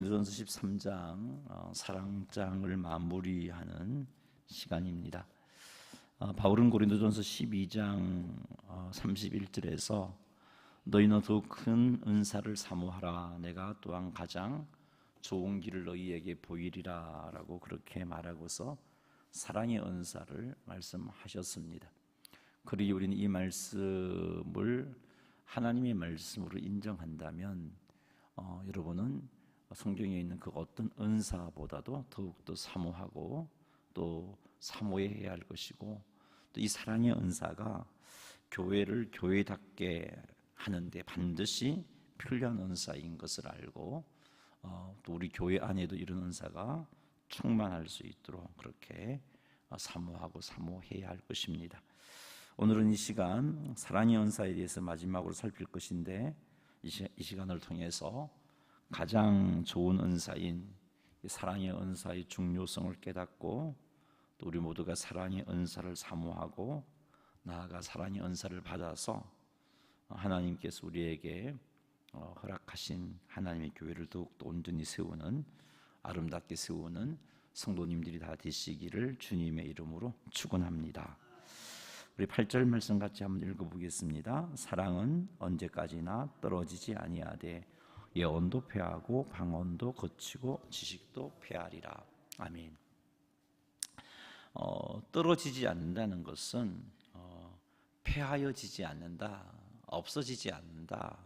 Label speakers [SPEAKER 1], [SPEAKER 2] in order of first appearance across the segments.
[SPEAKER 1] 고린도전서 13장 사랑장을 마무리하는 시간입니다. 바울은 고린도전서 12장 31절에서 너희는 더욱 큰 은사를 사모하라, 내가 또한 가장 좋은 길을 너희에게 보이리라 라고 그렇게 말하고서 사랑의 은사를 말씀하셨습니다. 그러기 우리는 이 말씀을 하나님의 말씀으로 인정한다면 여러분은 성경에 있는 그 어떤 은사보다도 더욱더 사모하고 또 사모해야 할 것이고, 또 이 사랑의 은사가 교회를 교회답게 하는데 반드시 필요한 은사인 것을 알고, 또 우리 교회 안에도 이런 은사가 충만할 수 있도록 그렇게 사모하고 사모해야 할 것입니다. 오늘은 이 시간 사랑의 은사에 대해서 마지막으로 살필 것인데, 이 시간을 통해서 가장 좋은 은사인 사랑의 은사의 중요성을 깨닫고, 또 우리 모두가 사랑의 은사를 사모하고 나아가 사랑의 은사를 받아서 하나님께서 우리에게 허락하신 하나님의 교회를 더욱더 온전히 세우는, 아름답게 세우는 성도님들이 다 되시기를 주님의 이름으로 축원합니다. 우리 8절 말씀 같이 한번 읽어보겠습니다. 사랑은 언제까지나 떨어지지 아니하되 예언도 패하고 방언도 거치고 지식도 패하리라. 아멘. 떨어지지 않는다는 것은 패하여지지 않는다, 없어지지 않는다,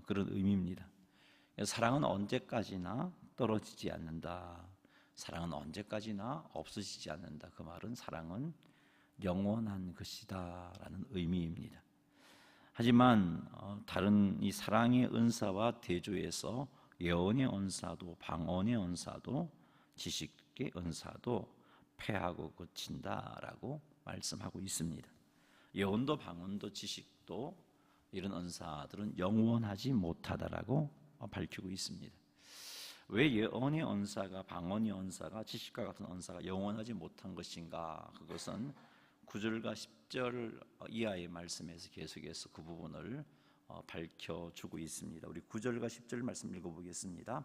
[SPEAKER 1] 그런 의미입니다. 사랑은 언제까지나 떨어지지 않는다, 사랑은 언제까지나 없어지지 않는다. 그 말은 사랑은 영원한 것이다 라는 의미입니다. 하지만 다른 이 사랑의 은사와 대조해서 예언의 은사도, 방언의 은사도, 지식의 은사도 패하고 거친다라고 말씀하고 있습니다. 예언도 방언도 지식도 이런 은사들은 영원하지 못하다라고 밝히고 있습니다. 왜 예언의 은사가, 방언의 은사가, 지식과 같은 은사가 영원하지 못한 것인가? 그것은 9절과 10절 이하의 말씀에서 계속해서 그 부분을 밝혀주고 있습니다. 우리 9절과 10절 말씀 읽어보겠습니다.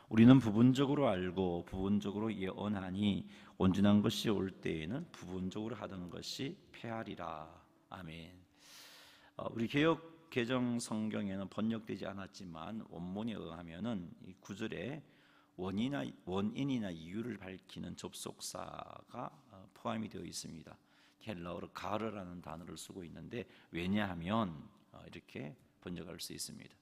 [SPEAKER 1] 우리는 부분적으로 알고 부분적으로 예언하니 온전한 것이 올 때에는 부분적으로 하던 것이 패하리라. 아멘. 우리 개역 개정 성경에는 번역되지 않았지만 원문에 의하면은 이 9절에 원인이나 이유를 밝히는 접속사가 포함이 되어 있습니다. 헬라어로 가르라는 단어를 쓰고 있는데, 왜냐하면 이렇게 번역할 수 있습니다.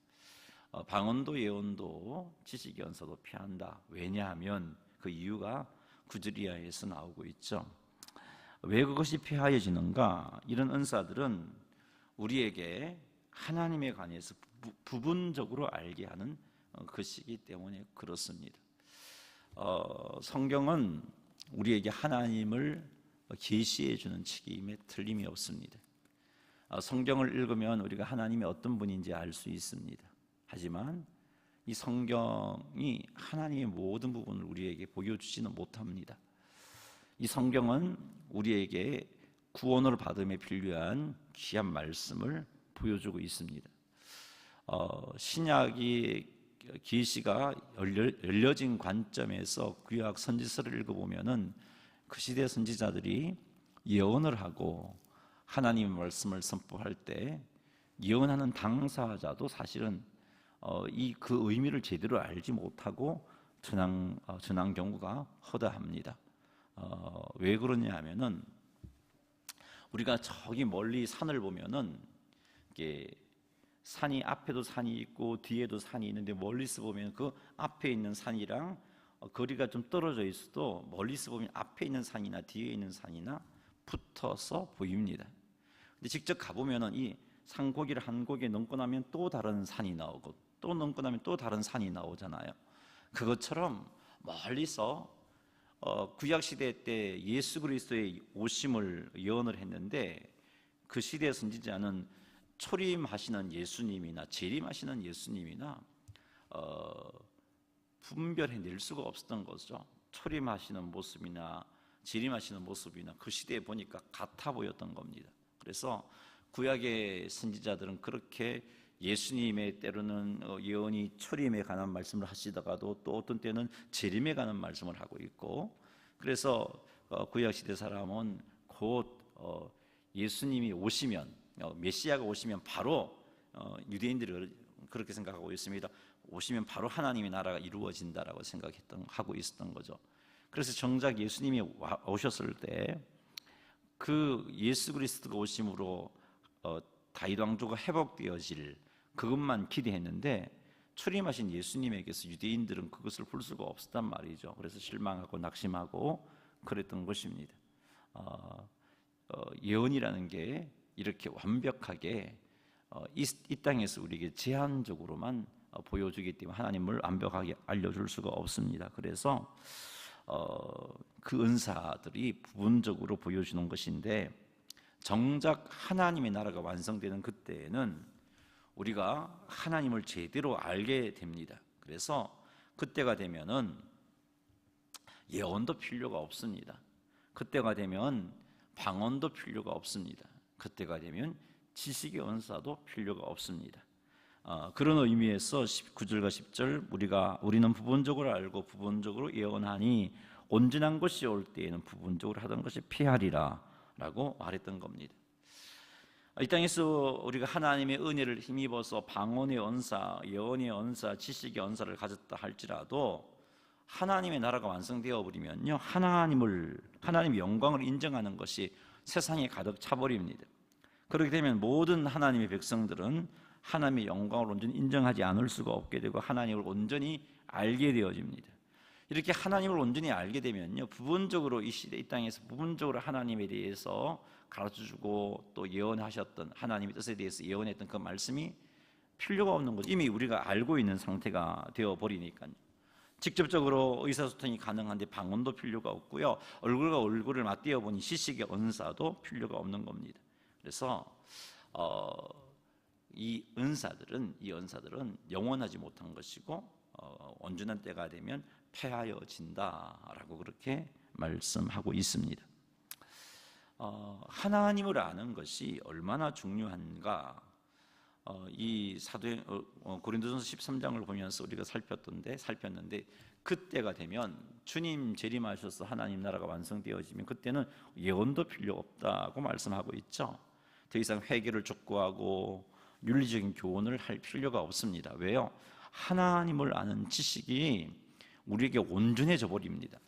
[SPEAKER 1] 방언도 예언도 지식의 은사도 패한다. 왜냐하면 그 이유가 9절 이하에서 나오고 있죠. 왜 그것이 패하여지는가? 이런 은사들은 우리에게 하나님에 관해서 부분적으로 알게 하는 것이기 때문에 그렇습니다. 성경은 우리에게 하나님을 계시해 주는 책임에 틀림이 없습니다. 성경을 읽으면 우리가 하나님이 어떤 분인지 알 수 있습니다. 하지만 이 성경이 하나님의 모든 부분을 우리에게 보여주지는 못합니다. 이 성경은 우리에게 구원을 받음에 필요한 귀한 말씀을 보여주고 있습니다. 신약이 계시가 열려진 관점에서 구약 선지서를 읽어보면은 그 시대 선지자들이 예언을 하고 하나님의 말씀을 선포할 때 예언하는 당사자도 사실은 그 의미를 제대로 알지 못하고 전한 경우가 허다합니다. 왜 그러냐 하면은 우리가 저기 멀리 산을 보면은 이게 산이 앞에도 산이 있고 뒤에도 산이 있는데, 멀리서 보면 그 앞에 있는 산이랑 거리가 좀 떨어져 있어도 멀리서 보면 앞에 있는 산이나 뒤에 있는 산이나 붙어서 보입니다. 근데 직접 가보면은 이 산고기를 한 고개 넘고 나면 또 다른 산이 나오고, 또 넘고 나면 또 다른 산이 나오잖아요. 그것처럼 멀리서 구약 시대 때 예수 그리스도의 오심을 예언을 했는데, 그 시대 선지자는 초림하시는 예수님이나 재림하시는 예수님이나 분별해낼 수가 없었던 거죠. 초림하시는 모습이나 재림하시는 모습이나 그 시대에 보니까 같아 보였던 겁니다. 그래서 구약의 선지자들은 그렇게 예수님의 때로는 예언이 초림에 관한 말씀을 하시다가도 또 어떤 때는 재림에 관한 말씀을 하고 있고, 그래서 구약 시대 사람은 곧 예수님이 오시면, 메시아가 오시면 바로 유대인들이 그렇게 생각하고 있습니다. 오시면 바로 하나님의 나라가 이루어진다라고 하고 있었던 거죠. 그래서 정작 예수님이 오셨을 때 그 예수 그리스도가 오심으로 다윗 왕조가 회복되어질 그것만 기대했는데, 출임하신 예수님에게서 유대인들은 그것을 볼 수가 없었단 말이죠. 그래서 실망하고 낙심하고 그랬던 것입니다. 예언이라는 게 이렇게 완벽하게 이 땅에서 우리에게 제한적으로만 보여주기 때문에 하나님을 완벽하게 알려줄 수가 없습니다. 그래서 그 은사들이 부분적으로 보여주는 것인데, 정작 하나님의 나라가 완성되는 그때에는 우리가 하나님을 제대로 알게 됩니다. 그래서 그때가 되면은 예언도 필요가 없습니다. 그때가 되면 방언도 필요가 없습니다. 그때가 되면 지식의 은사도 필요가 없습니다. 그런 의미에서 9절과 10절 우리는 부분적으로 알고 부분적으로 예언하니 온전한 것이 올 때에는 부분적으로 하던 것이 피하리라 라고 말했던 겁니다. 이 땅에서 우리가 하나님의 은혜를 힘입어서 방언의 언사, 예언의 언사, 지식의 언사를 가졌다 할지라도 하나님의 나라가 완성되어 버리면요, 하나님의 영광을 인정하는 것이 세상에 가득 차버립니다. 그렇게 되면 모든 하나님의 백성들은 하나님의 영광을 온전히 인정하지 않을 수가 없게 되고 하나님을 온전히 알게 되어집니다. 이렇게 하나님을 온전히 알게 되면요, 부분적으로 이 시대 이 땅에서 부분적으로 하나님에 대해서 가르쳐주고 또 예언하셨던 하나님의 뜻에 대해서 예언했던 그 말씀이 필요가 없는 거죠. 이미 우리가 알고 있는 상태가 되어버리니까요. 직접적으로 의사소통이 가능한데 방언도 필요가 없고요, 얼굴과 얼굴을 맞대어 보니 지식의 언사도 필요가 없는 겁니다. 그래서 이 은사들은 영원하지 못한 것이고 온전한 때가 되면 패하여진다라고 그렇게 말씀하고 있습니다. 하나님을 아는 것이 얼마나 중요한가, 이 고린도전서 13장을 보면서 우리가 살폈는데 그때가 되면 주님 재림하셔서 하나님 나라가 완성되어지면 그때는 예언도 필요 없다고 말씀하고 있죠. 더 이상 회개를 촉구하고 윤리적인 교훈을 할 필요가 없습니다. 왜요? 하나님을 아는 지식이 우리에게 온전해져 버립니다.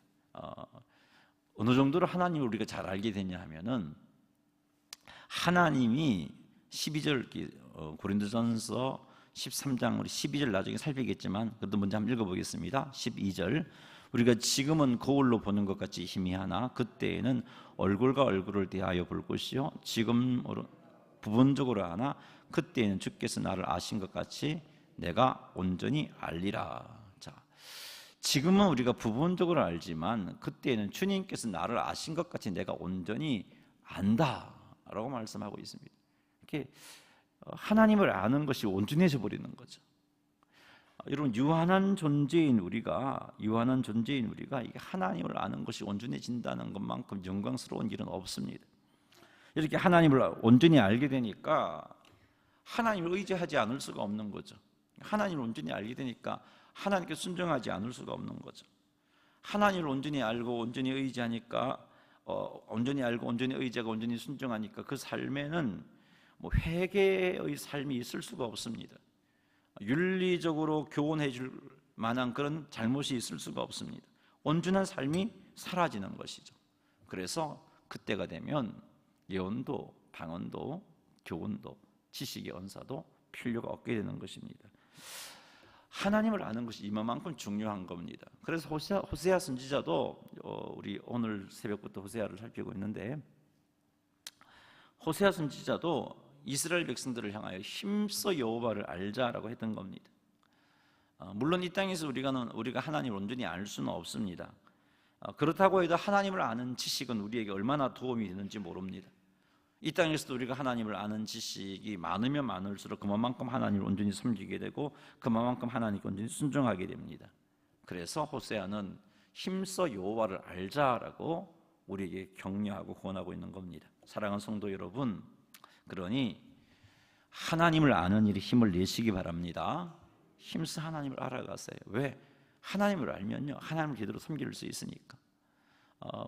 [SPEAKER 1] 어느 정도로 하나님을 우리가 잘 알게 되냐 하면은, 하나님이 12절 고린도전서 13장 우리 12절 나중에 살피겠지만 그래도 먼저 한번 읽어보겠습니다. 12절, 우리가 지금은 거울로 보는 것 같이 희미하나 그때에는 얼굴과 얼굴을 대하여 볼 것이요 지금 부분적으로 하나 그때에는 주께서 나를 아신 것 같이 내가 온전히 알리라. 자, 지금은 우리가 부분적으로 알지만 그때에는 주님께서 나를 아신 것 같이 내가 온전히 안다라고 말씀하고 있습니다. 이렇게 하나님을 아는 것이 온전해져 버리는 거죠. 여러분, 유한한 존재인 우리가 이게 하나님을 아는 것이 온전해진다는 것만큼 영광스러운 일은 없습니다. 이렇게 하나님을 온전히 알게 되니까 하나님을 의지하지 않을 수가 없는 거죠. 하나님을 온전히 알게 되니까 하나님께 순종하지 않을 수가 없는 거죠. 하나님을 온전히 알고 온전히 의지하니까 온전히 알고 온전히 의지하고 온전히 순종하니까 그 삶에는 회개의 삶이 있을 수가 없습니다. 윤리적으로 교훈해 줄 만한 그런 잘못이 있을 수가 없습니다. 온전한 삶이 사라지는 것이죠. 그래서 그때가 되면 예언도 방언도 교훈도 지식의 언사도 필요가 없게 되는 것입니다. 하나님을 아는 것이 이만큼 중요한 겁니다. 그래서 호세아 선지자도 우리 오늘 새벽부터 호세아를 살피고 있는데, 호세아 선지자도 이스라엘 백성들을 향하여 힘써 여호와를 알자라고 했던 겁니다. 물론 이 땅에서 우리가 하나님을 온전히 알 수는 없습니다. 그렇다고 해도 하나님을 아는 지식은 우리에게 얼마나 도움이 되는지 모릅니다. 이 땅에서도 우리가 하나님을 아는 지식이 많으면 많을수록 그만큼 하나님을 온전히 섬기게 되고 그만큼 하나님께 온전히 순종하게 됩니다. 그래서 호세아는 힘써 여호와를 알자라고 우리에게 격려하고 권하고 있는 겁니다. 사랑하는 성도 여러분, 그러니 하나님을 아는 일에 힘을 내시기 바랍니다. 힘써 하나님을 알아가세요. 왜? 하나님을 알면요, 하나님을 제대로 섬길 수 있으니까.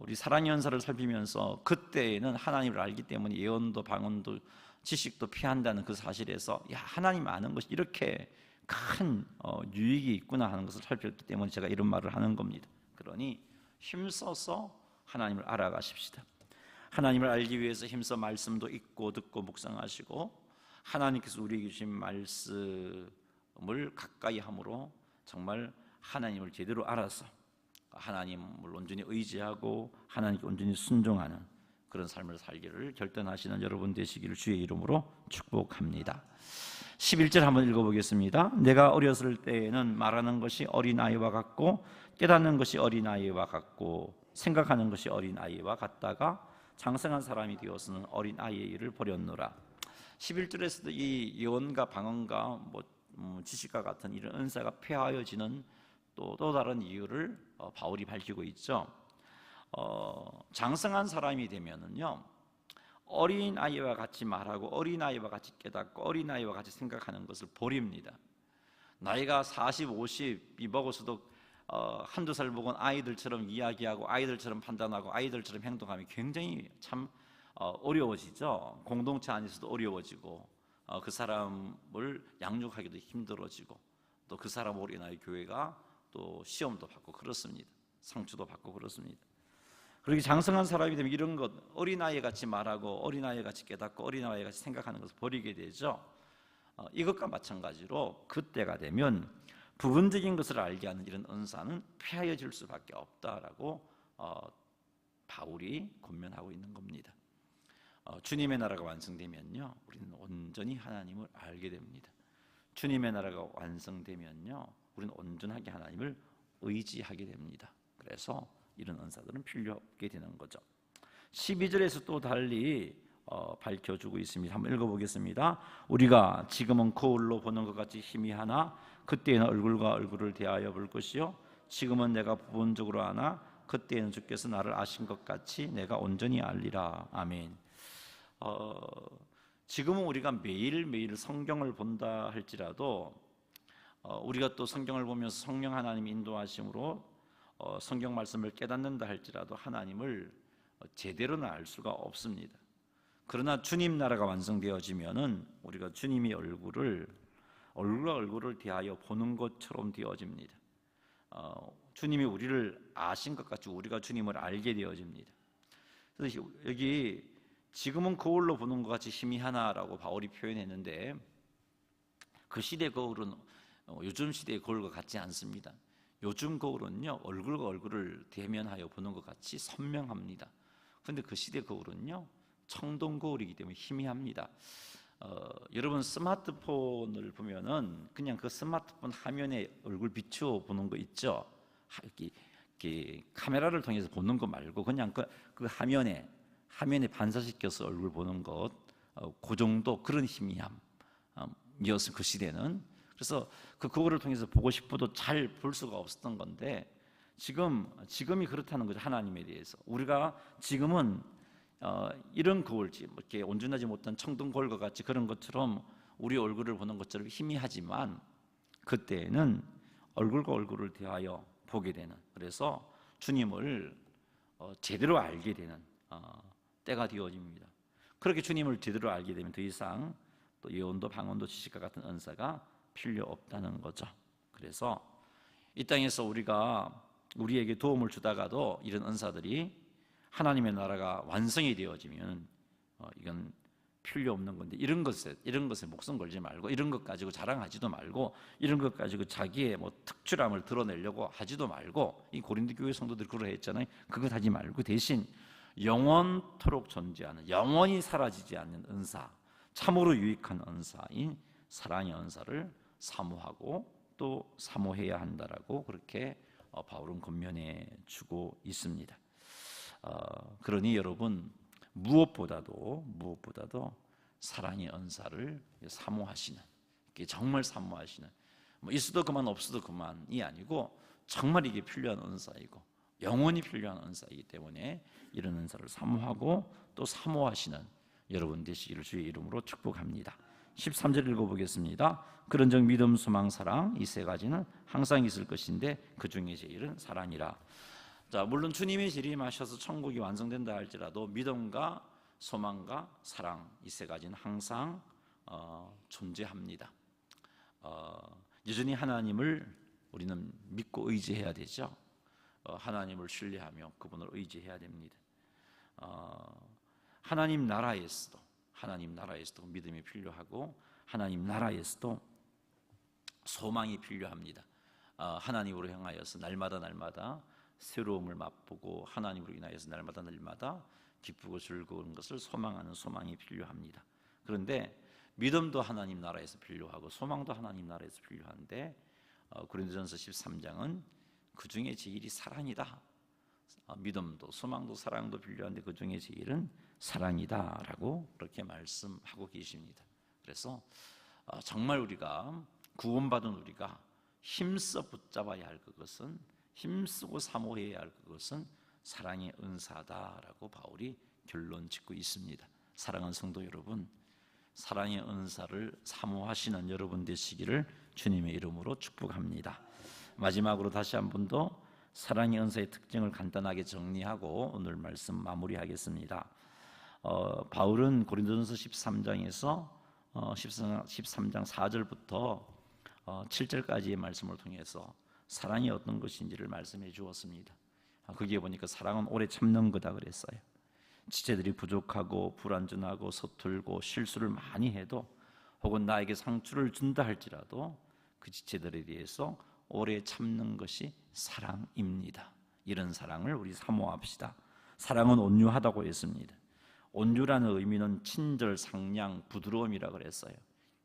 [SPEAKER 1] 우리 사랑의 연사를 살피면서 그때에는 하나님을 알기 때문에 예언도 방언도 지식도 피한다는 그 사실에서 하나님 아는 것이 이렇게 큰 유익이 있구나 하는 것을 살폈기 때문에 제가 이런 말을 하는 겁니다. 그러니 힘써서 하나님을 알아가십시다. 하나님을 알기 위해서 힘써 말씀도 읽고 듣고 묵상하시고, 하나님께서 우리에게 주신 말씀을 가까이 함으로 정말 하나님을 제대로 알아서 하나님을 온전히 의지하고 하나님께 온전히 순종하는 그런 삶을 살기를 결단하시는 여러분 되시기를 주의 이름으로 축복합니다. 11절 한번 읽어보겠습니다. 내가 어렸을 때에는 말하는 것이 어린아이와 같고 깨닫는 것이 어린아이와 같고 생각하는 것이 어린아이와 같다가 장성한 사람이 되어서는 어린아이의 일을 버렸노라. 11절에서도 이 예언과 방언과 지식과 같은 이런 은사가 폐하여지는 또 다른 이유를 바울이 밝히고 있죠. 장성한 사람이 되면은요, 어린아이와 같이 말하고 어린아이와 같이 깨닫고 어린아이와 같이 생각하는 것을 버립니다. 나이가 40, 50이 먹어서도 한두 살 먹은 아이들처럼 이야기하고 아이들처럼 판단하고 아이들처럼 행동하면 굉장히 참 어려워지죠. 공동체 안에서도 어려워지고 그 사람을 양육하기도 힘들어지고 또 그 사람 어린아이 교회가 또 시험도 받고 그렇습니다. 상처도 받고 그렇습니다. 그렇게 장성한 사람이 되면 이런 것, 어린아이 같이 말하고 어린아이 같이 깨닫고 어린아이 같이 생각하는 것을 버리게 되죠. 이것과 마찬가지로 그때가 되면 부분적인 것을 알게 하는 이런 은사는 폐하여질 수밖에 없다라고 바울이 권면하고 있는 겁니다. 주님의 나라가 완성되면요, 우리는 온전히 하나님을 알게 됩니다. 주님의 나라가 완성되면요, 우리는 온전하게 하나님을 의지하게 됩니다. 그래서 이런 은사들은 필요 없게 되는 거죠. 12절에서 또 달리 밝혀주고 있습니다. 한번 읽어보겠습니다. 우리가 지금은 거울로 보는 것 같이 희미하나 그때에는 얼굴과 얼굴을 대하여 볼 것이요 지금은 내가 부분적으로 아나 그때에는 주께서 나를 아신 것 같이 내가 온전히 알리라. 아멘. 지금은 우리가 매일매일 성경을 본다 할지라도 우리가 또 성경을 보면서 성령 하나님의 인도하심으로 성경 말씀을 깨닫는다 할지라도 하나님을 제대로는 알 수가 없습니다. 그러나 주님 나라가 완성되어지면은 우리가 주님의 얼굴과 얼굴을 대하여 보는 것처럼 되어집니다. 주님이 우리를 아신 것 같이 우리가 주님을 알게 되어집니다. 그래서 여기 지금은 거울로 보는 것 같이 희미하나라고 바울이 표현했는데 그 시대 거울은 요즘 시대의 거울과 같지 않습니다. 요즘 거울은요, 얼굴과 얼굴을 대면하여 보는 것 같이 선명합니다. 그런데 그 시대 거울은요, 청동 거울이기 때문에 희미합니다. 여러분 스마트폰을 보면은 그냥 그 스마트폰 화면에 얼굴 비추어 보는 거 있죠. 이렇게 카메라를 통해서 보는 거 말고 그냥 그 화면에 반사시켜서 얼굴 보는 것, 그 정도 그런 희미함이었을 그 시대는. 그래서 그 거울을 통해서 보고 싶어도 잘 볼 수가 없었던 건데 지금이 그렇다는 거죠. 하나님에 대해서 우리가 지금은 이런 거울, 이렇게 온전하지 못한 청동 거울과 같이 그런 것처럼 우리 얼굴을 보는 것처럼 희미하지만 그때는 얼굴과 얼굴을 대하여 보게 되는, 그래서 주님을 제대로 알게 되는 때가 되어집니다. 그렇게 주님을 제대로 알게 되면 더 이상 또 예언도 방언도 지식과 같은 은사가 필요 없다는 거죠. 그래서 이 땅에서 우리에게 도움을 주다가도 이런 은사들이 하나님의 나라가 완성이 되어지면 이건 필요 없는 건데, 이런 것에 목숨 걸지 말고 이런 것 가지고 자랑하지도 말고 이런 것 가지고 자기의 특출함을 드러내려고 하지도 말고, 이 고린도 교회 성도들이 그러했잖아요. 그것 하지 말고 대신 영원토록 존재하는, 영원히 사라지지 않는 은사, 참으로 유익한 은사인 사랑의 은사를 사모하고 또 사모해야 한다라고 그렇게 바울은 권면해 주고 있습니다. 그러니 여러분 무엇보다도 사랑의 은사를 사모하시는, 정말 사모하시는, 있어도 그만 없어도 그만이 아니고 정말 이게 필요한 은사이고 영원히 필요한 은사이기 때문에 이런 은사를 사모하고 또 사모하시는 여러분 되시기를 주의 이름으로 축복합니다. 13절 읽어보겠습니다. 그런즉 믿음, 소망, 사랑 이 세 가지는 항상 있을 것인데 그 중에 제일은 사랑이라. 자, 물론 주님이 재림하셔서 천국이 완성된다 할지라도 믿음과 소망과 사랑 이 세 가지는 항상 존재합니다. 여전히 하나님을 우리는 믿고 의지해야 되죠. 하나님을 신뢰하며 그분을 의지해야 됩니다. 하나님 나라에서도 믿음이 필요하고 하나님 나라에서도 소망이 필요합니다. 하나님으로 향하여서 날마다 새로움을 맛보고 하나님으로 인하여서 날마다 기쁘고 즐거운 것을 소망하는 소망이 필요합니다. 그런데 믿음도 하나님 나라에서 필요하고 소망도 하나님 나라에서 필요한데 고린도전서 13장은 그 중에 제일이 사랑이다. 믿음도 소망도 사랑도 필요한데 그 중에 제일은 사랑이다라고 그렇게 말씀하고 계십니다. 그래서 정말 우리가 구원받은 우리가 힘써 붙잡아야 할 그것은, 힘쓰고 사모해야 할 그것은 사랑의 은사다라고 바울이 결론 짓고 있습니다. 사랑하는 성도 여러분, 사랑의 은사를 사모하시는 여러분 되시기를 주님의 이름으로 축복합니다. 마지막으로 다시 한 번 더 사랑의 은사의 특징을 간단하게 정리하고 오늘 말씀 마무리하겠습니다. 바울은 고린도전서 13장에서 13장 4절부터 7절까지의 말씀을 통해서 사랑이 어떤 것인지를 말씀해 주었습니다. 거기에 보니까 사랑은 오래 참는 거다 그랬어요. 지체들이 부족하고 불완전하고 서툴고 실수를 많이 해도 혹은 나에게 상처를 준다 할지라도 그 지체들에 대해서 오래 참는 것이 사랑입니다. 이런 사랑을 우리 사모합시다. 사랑은 온유하다고 했습니다. 온유라는 의미는 친절, 상냥, 부드러움이라 그랬어요.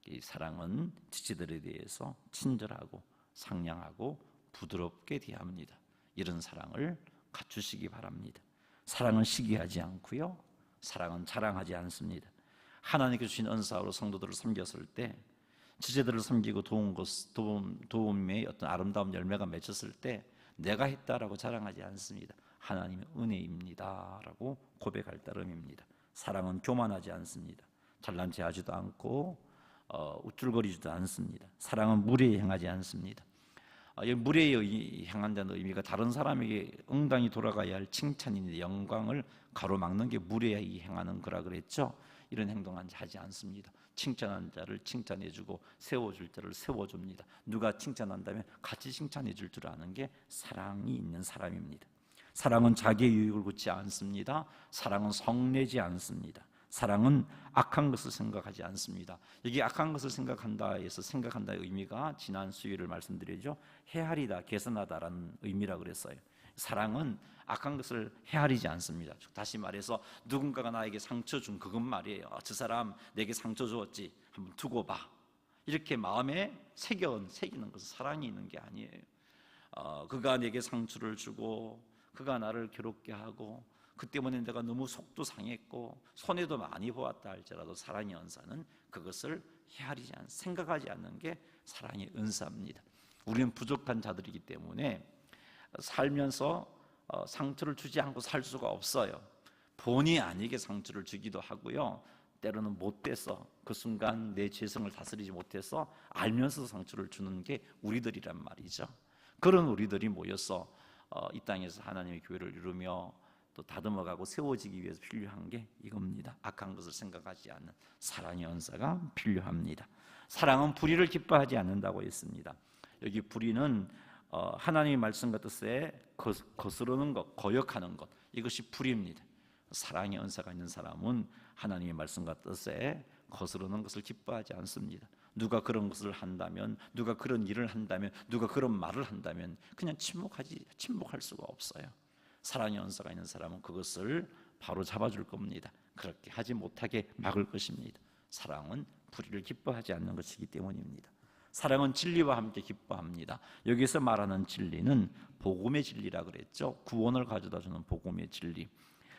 [SPEAKER 1] 이 사랑은 지체들에 대해서 친절하고 상냥하고 부드럽게 대합니다. 이런 사랑을 갖추시기 바랍니다. 사랑은 시기하지 않고요, 사랑은 자랑하지 않습니다. 하나님께 주신 은사로 성도들을 섬겼을 때, 지체들을 섬기고 도움의 어떤 아름다운 열매가 맺혔을 때 내가 했다라고 자랑하지 않습니다. 하나님의 은혜입니다라고 고백할 따름입니다. 사랑은 교만하지 않습니다. 잘난 체하지도 않고 우쭐거리지도 않습니다. 사랑은 무례히 행하지 않습니다. 무례히 행한다는 의미가 다른 사람에게 응당히 돌아가야 할 칭찬인데 영광을 가로막는 게 무례히 행하는 거라 그랬죠. 이런 행동은 하지 않습니다. 칭찬한 자를 칭찬해주고 세워줄 자를 세워줍니다. 누가 칭찬한다면 같이 칭찬해줄 줄 아는 게 사랑이 있는 사람입니다. 사랑은 자기의 유익을 좇지 않습니다. 사랑은 성내지 않습니다. 사랑은 악한 것을 생각하지 않습니다. 여기 악한 것을 생각한다에서 생각한다의 의미가 지난 수요일을 말씀드리죠. 헤아리다, 개선하다라는 의미라 그랬어요. 사랑은 악한 것을 헤아리지 않습니다. 다시 말해서 누군가가 나에게 상처 준 그것 말이에요. 저 사람 내게 상처 주었지, 한번 두고 봐. 이렇게 마음에 새기는 것은 사랑이 있는 게 아니에요. 그가 내게 상처를 주고 그가 나를 괴롭게 하고 그 때문에 내가 너무 속도 상했고 손해도 많이 보았다 할지라도 사랑의 은사는 그것을 헤아리지 생각하지 않는 게 사랑의 은사입니다. 우리는 부족한 자들이기 때문에 살면서 상처를 주지 않고 살 수가 없어요. 본의 아니게 상처를 주기도 하고요, 때로는 못돼서 그 순간 내 죄성을 다스리지 못해서 알면서 상처를 주는 게 우리들이란 말이죠. 그런 우리들이 모여서 이 땅에서 하나님의 교회를 이루며 또 다듬어가고 세워지기 위해서 필요한 게 이겁니다. 악한 것을 생각하지 않는 사랑의 은사가 필요합니다. 사랑은 불의를 기뻐하지 않는다고 했습니다. 여기 불의는 하나님의 말씀과 뜻에 거스르는 것, 거역하는 것, 이것이 불의입니다. 사랑의 은사가 있는 사람은 하나님의 말씀과 뜻에 거스르는 것을 기뻐하지 않습니다. 누가 그런 것을 한다면, 누가 그런 일을 한다면, 누가 그런 말을 한다면 그냥 침묵할 수가 없어요. 사랑의 은사가 있는 사람은 그것을 바로 잡아줄 겁니다. 그렇게 하지 못하게 막을 것입니다. 사랑은 불의를 기뻐하지 않는 것이기 때문입니다. 사랑은 진리와 함께 기뻐합니다. 여기서 말하는 진리는 복음의 진리라 그랬죠. 구원을 가져다 주는 복음의 진리.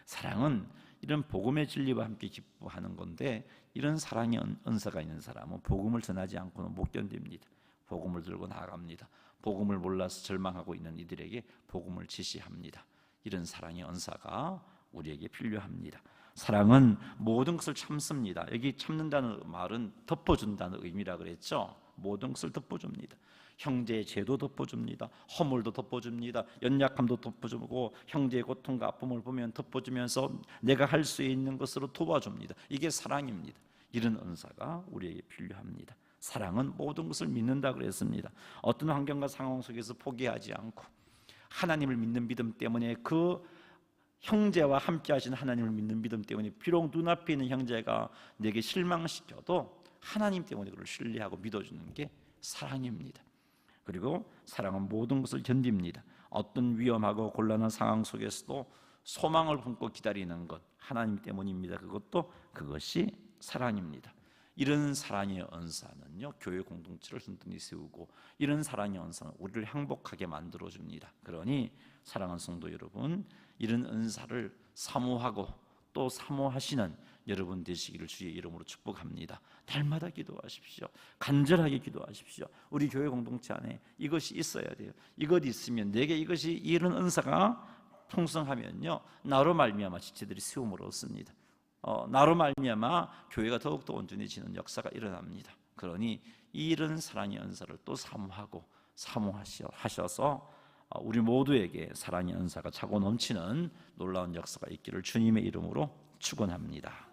[SPEAKER 1] 사랑은 이런 복음의 진리와 함께 기뻐하는 건데, 이런 사랑의 은사가 있는 사람은 복음을 전하지 않고는 못 견딥니다. 복음을 들고 나아갑니다. 복음을 몰라서 절망하고 있는 이들에게 복음을 지시합니다. 이런 사랑의 은사가 우리에게 필요합니다. 사랑은 모든 것을 참습니다. 여기 참는다는 말은 덮어준다는 의미라 그랬죠. 모든 것을 덮어줍니다. 형제의 죄도 덮어줍니다. 허물도 덮어줍니다. 연약함도 덮어주고 형제의 고통과 아픔을 보면 덮어주면서 내가 할 수 있는 것으로 도와줍니다. 이게 사랑입니다. 이런 은사가 우리에게 필요합니다. 사랑은 모든 것을 믿는다 그랬습니다. 어떤 환경과 상황 속에서 포기하지 않고 하나님을 믿는 믿음 때문에 그 형제와 함께 하신 하나님을 믿는 믿음 때문에 비록 눈앞에 있는 형제가 내게 실망시켜도 하나님 때문에 그를 신뢰하고 믿어주는 게 사랑입니다. 그리고 사랑은 모든 것을 견딥니다. 어떤 위험하고 곤란한 상황 속에서도 소망을 품고 기다리는 것 하나님 때문입니다. 그것이 사랑입니다. 이런 사랑의 은사는요, 교회 공동체를 든든히 세우고 이런 사랑의 은사는 우리를 행복하게 만들어줍니다. 그러니 사랑하는 성도 여러분, 이런 은사를 사모하고 또 사모하시는 여러분 되시기를 주의 이름으로 축복합니다. 날마다 기도하십시오. 간절하게 기도하십시오. 우리 교회 공동체 안에 이것이 있어야 돼요. 이것 있으면 내게 이것이 이런 은사가 풍성하면요, 나로 말미암아 지체들이 세움을 얻습니다. 나로 말미암아 교회가 더욱더 온전해지는 역사가 일어납니다. 그러니 이런 사랑의 은사를 또 사모하고 사모하셔서 우리 모두에게 사랑의 은사가 차고 넘치는 놀라운 역사가 있기를 주님의 이름으로 축원합니다.